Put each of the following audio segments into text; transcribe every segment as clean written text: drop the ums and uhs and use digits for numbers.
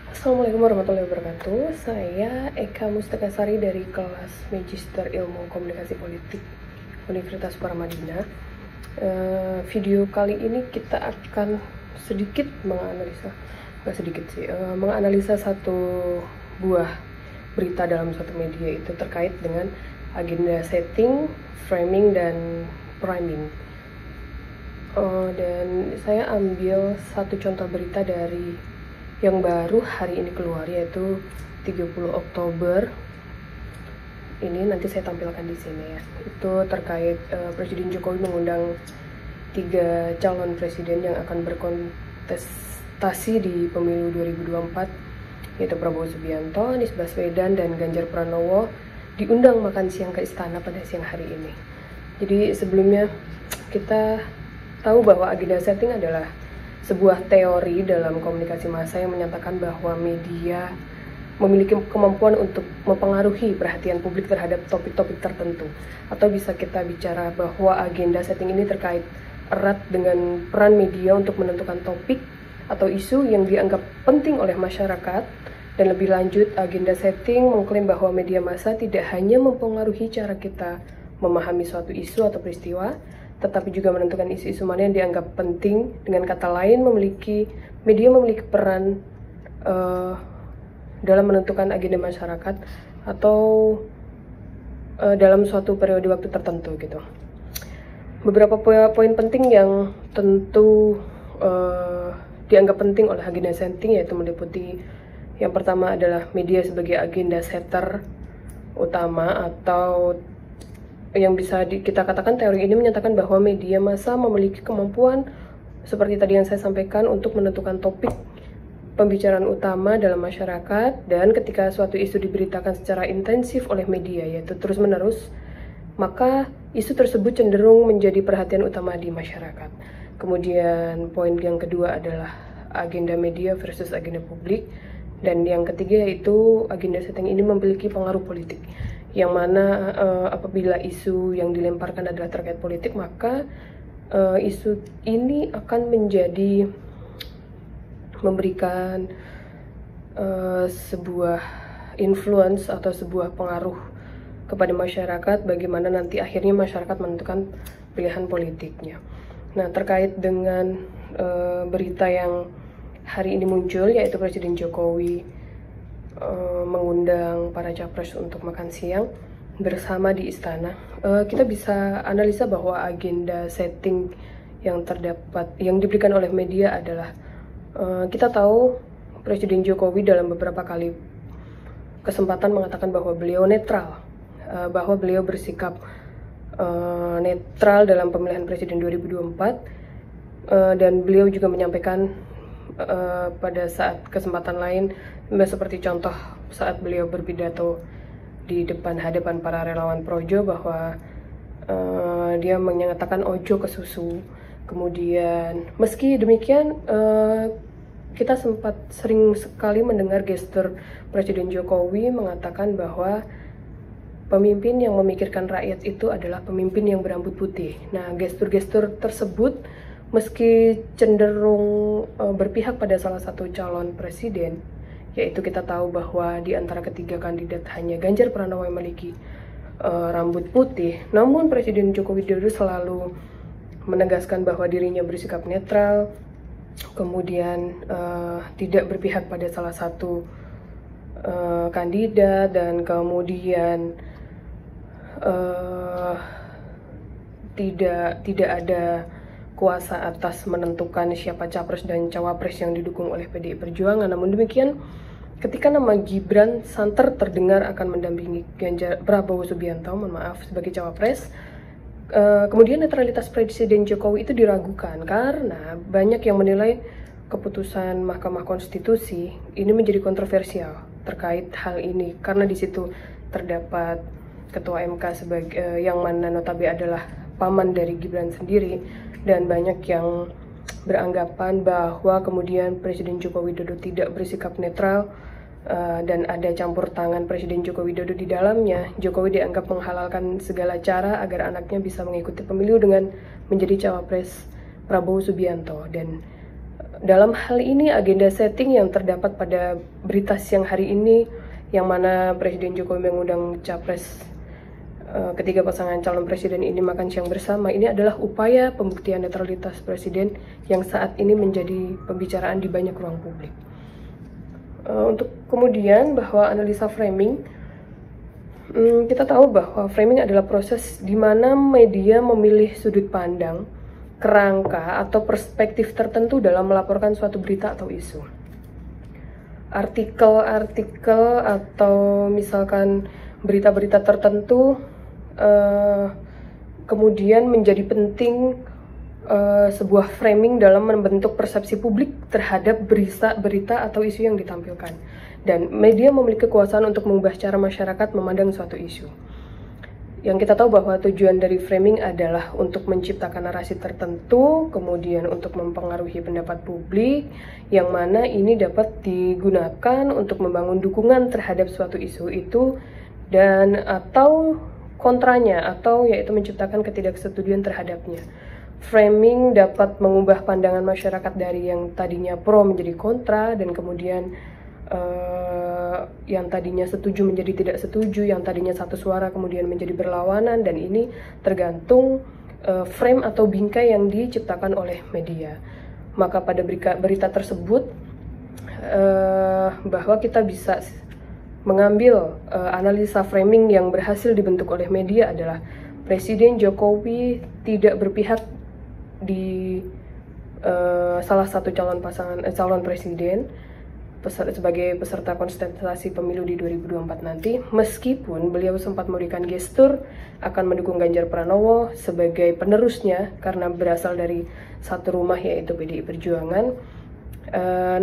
Assalamualaikum warahmatullahi wabarakatuh. Saya Eka Mustakasari dari kelas Magister Ilmu Komunikasi Politik Universitas Paramadina. Video kali ini kita akan sedikit menganalisa satu buah berita dalam satu media, itu terkait dengan agenda setting, framing, dan priming. Dan saya ambil satu contoh berita dari yang baru hari ini keluar, yaitu 30 Oktober. Ini nanti saya tampilkan di sini ya. Itu terkait Presiden Jokowi mengundang 3 calon presiden yang akan berkontestasi di pemilu 2024, yaitu Prabowo Subianto, Anies Baswedan, dan Ganjar Pranowo, diundang makan siang ke istana pada siang hari ini. Jadi sebelumnya kita tahu bahwa agenda setting adalah sebuah teori dalam komunikasi massa yang menyatakan bahwa media memiliki kemampuan untuk mempengaruhi perhatian publik terhadap topik-topik tertentu. Atau bisa kita bicara bahwa agenda setting ini terkait erat dengan peran media untuk menentukan topik atau isu yang dianggap penting oleh masyarakat. Dan lebih lanjut, agenda setting mengklaim bahwa media massa tidak hanya mempengaruhi cara kita memahami suatu isu atau peristiwa, tetapi juga menentukan isu-isu mana yang dianggap penting. Dengan kata lain, media memiliki peran dalam menentukan agenda masyarakat atau dalam suatu periode waktu tertentu gitu. Beberapa poin penting yang tentu dianggap penting oleh agenda setting yaitu meliputi, yang pertama adalah media sebagai agenda setter utama, atau yang bisa kita katakan teori ini menyatakan bahwa media massa memiliki kemampuan seperti tadi yang saya sampaikan untuk menentukan topik pembicaraan utama dalam masyarakat. Dan ketika suatu isu diberitakan secara intensif oleh media, yaitu terus-menerus, maka isu tersebut cenderung menjadi perhatian utama di masyarakat. Kemudian poin yang kedua adalah agenda media versus agenda publik. Dan yang ketiga yaitu agenda setting ini memiliki pengaruh politik, yang mana apabila isu yang dilemparkan adalah terkait politik, maka isu ini akan menjadi memberikan sebuah influence atau sebuah pengaruh kepada masyarakat, bagaimana nanti akhirnya masyarakat menentukan pilihan politiknya. Nah, terkait dengan berita yang hari ini muncul, yaitu Presiden Jokowi mengundang para capres untuk makan siang bersama di istana, kita bisa analisa bahwa agenda setting yang diberikan oleh media adalah, kita tahu Presiden Jokowi dalam beberapa kali kesempatan mengatakan bahwa beliau netral, bahwa beliau bersikap netral dalam pemilihan presiden 2024, dan beliau juga menyampaikan pada saat kesempatan lain, seperti contoh saat beliau berpidato di hadapan para relawan Projo, bahwa dia menyatakan ojo ke susu. Kemudian meski demikian, kita sempat sering sekali mendengar gestur Presiden Jokowi mengatakan bahwa pemimpin yang memikirkan rakyat itu adalah pemimpin yang berambut putih. Nah, gestur-gestur tersebut meski cenderung berpihak pada salah satu calon presiden, yaitu kita tahu bahwa di antara ketiga kandidat hanya Ganjar Pranowo yang memiliki rambut putih, namun Presiden Joko Widodo selalu menegaskan bahwa dirinya bersikap netral, kemudian tidak berpihak pada salah satu kandidat, dan kemudian tidak ada kuasa atas menentukan siapa capres dan cawapres yang didukung oleh PDI Perjuangan. Namun demikian, ketika nama Gibran santer terdengar akan mendampingi Prabowo Subianto, sebagai cawapres, kemudian netralitas Presiden Jokowi itu diragukan karena banyak yang menilai keputusan Mahkamah Konstitusi ini menjadi kontroversial terkait hal ini, karena di situ terdapat Ketua MK yang mana notabene adalah paman dari Gibran sendiri. Dan banyak yang beranggapan bahwa kemudian Presiden Joko Widodo tidak bersikap netral, dan ada campur tangan Presiden Joko Widodo di dalamnya. Jokowi dianggap menghalalkan segala cara agar anaknya bisa mengikuti pemilu dengan menjadi cawapres Prabowo Subianto. Dan Dalam hal ini agenda setting yang terdapat pada berita siang hari ini, yang mana Presiden Jokowi mengundang capres ketiga pasangan calon presiden ini makan siang bersama, ini adalah upaya pembuktian netralitas presiden yang saat ini menjadi pembicaraan di banyak ruang publik. Untuk kemudian bahwa analisa framing, kita tahu bahwa framing adalah proses di mana media memilih sudut pandang, kerangka atau perspektif tertentu dalam melaporkan suatu berita atau isu. Artikel-artikel atau misalkan berita-berita tertentu kemudian menjadi penting sebuah framing dalam membentuk persepsi publik terhadap berita atau isu yang ditampilkan. Dan media memiliki kekuasaan untuk mengubah cara masyarakat memandang suatu isu. Yang kita tahu bahwa tujuan dari framing adalah untuk menciptakan narasi tertentu, kemudian untuk mempengaruhi pendapat publik, yang mana ini dapat digunakan untuk membangun dukungan terhadap suatu isu itu, dan atau kontranya, atau yaitu menciptakan ketidaksetujuan terhadapnya. Framing dapat mengubah pandangan masyarakat dari yang tadinya pro menjadi kontra, dan kemudian yang tadinya setuju menjadi tidak setuju, yang tadinya satu suara kemudian menjadi berlawanan, dan ini tergantung frame atau bingkai yang diciptakan oleh media. Maka pada berita tersebut bahwa kita bisa mengambil analisa framing yang berhasil dibentuk oleh media adalah Presiden Jokowi tidak berpihak di salah satu calon presiden sebagai peserta kontestasi pemilu di 2024 nanti, meskipun beliau sempat memberikan gestur akan mendukung Ganjar Pranowo sebagai penerusnya karena berasal dari satu rumah yaitu PDI Perjuangan.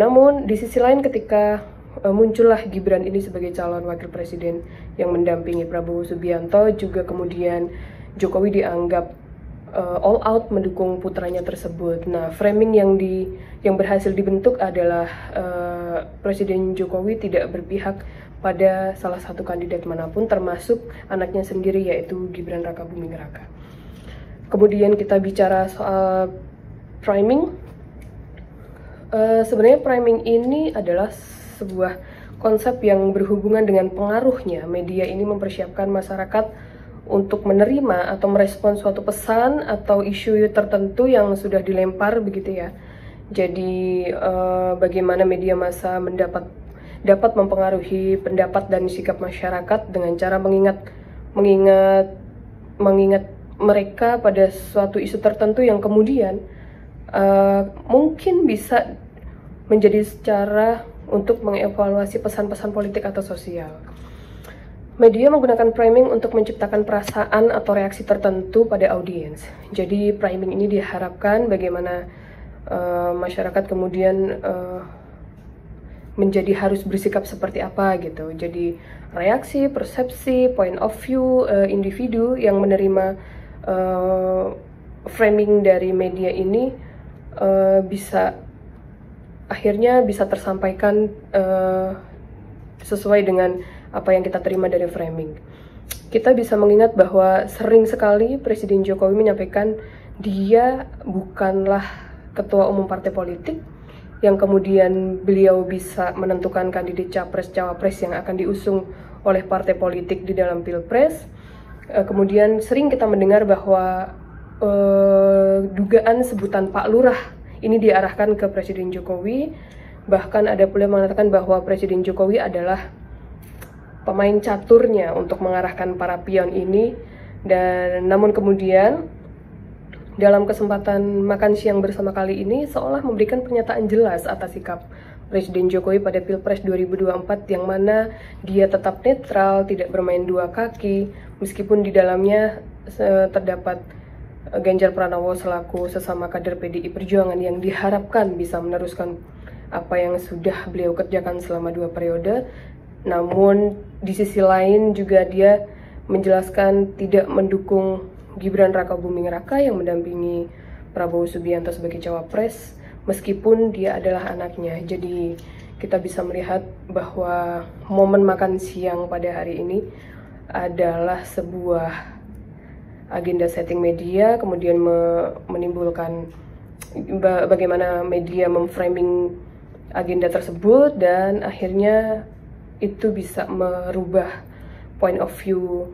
Namun di sisi lain ketika muncullah Gibran ini sebagai calon wakil presiden yang mendampingi Prabowo Subianto, juga kemudian Jokowi dianggap all out mendukung putranya tersebut. Nah, framing yang berhasil dibentuk adalah Presiden Jokowi tidak berpihak pada salah satu kandidat manapun, termasuk anaknya sendiri yaitu Gibran Rakabuming Raka. Kemudian kita bicara soal framing. Sebenarnya framing ini adalah sebuah konsep yang berhubungan dengan pengaruhnya media ini mempersiapkan masyarakat untuk menerima atau merespon suatu pesan atau isu tertentu yang sudah dilempar begitu ya. Jadi bagaimana media massa dapat mempengaruhi pendapat dan sikap masyarakat dengan cara mengingat mereka pada suatu isu tertentu yang kemudian mungkin bisa menjadi cara untuk mengevaluasi pesan-pesan politik atau sosial. Media menggunakan framing untuk menciptakan perasaan atau reaksi tertentu pada audiens. Jadi framing ini diharapkan bagaimana masyarakat kemudian menjadi harus bersikap seperti apa gitu. Jadi reaksi, persepsi, point of view individu yang menerima framing dari media ini akhirnya bisa tersampaikan sesuai dengan apa yang kita terima dari framing. Kita bisa mengingat bahwa sering sekali Presiden Jokowi menyampaikan dia bukanlah ketua umum partai politik, yang kemudian beliau bisa menentukan kandidat capres-cawapres yang akan diusung oleh partai politik di dalam pilpres. Kemudian sering kita mendengar bahwa dugaan sebutan Pak Lurah ini diarahkan ke Presiden Jokowi. Bahkan ada pula yang mengatakan bahwa Presiden Jokowi adalah pemain caturnya untuk mengarahkan para pion ini. Dan namun kemudian dalam kesempatan makan siang bersama kali ini seolah memberikan pernyataan jelas atas sikap Presiden Jokowi pada Pilpres 2024, yang mana dia tetap netral, tidak bermain dua kaki, meskipun di dalamnya terdapat Ganjar Pranowo selaku sesama kader PDI Perjuangan yang diharapkan bisa meneruskan apa yang sudah beliau kerjakan selama 2 periode. Namun di sisi lain juga dia menjelaskan tidak mendukung Gibran Rakabuming Raka yang mendampingi Prabowo Subianto sebagai cawapres, meskipun dia adalah anaknya. Jadi kita bisa melihat bahwa momen makan siang pada hari ini adalah sebuah agenda setting media, kemudian menimbulkan bagaimana media memframing agenda tersebut, dan akhirnya itu bisa merubah point of view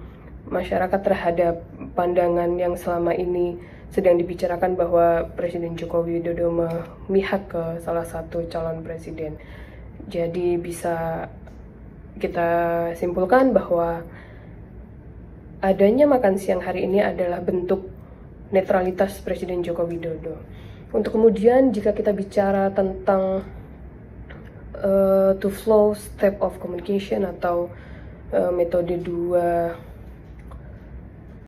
masyarakat terhadap pandangan yang selama ini sedang dibicarakan bahwa Presiden Joko Widodo memihak ke salah satu calon presiden. Jadi bisa kita simpulkan bahwa adanya makan siang hari ini adalah bentuk netralitas Presiden Joko Widodo. Untuk kemudian jika kita bicara tentang two flow step of communication atau metode 2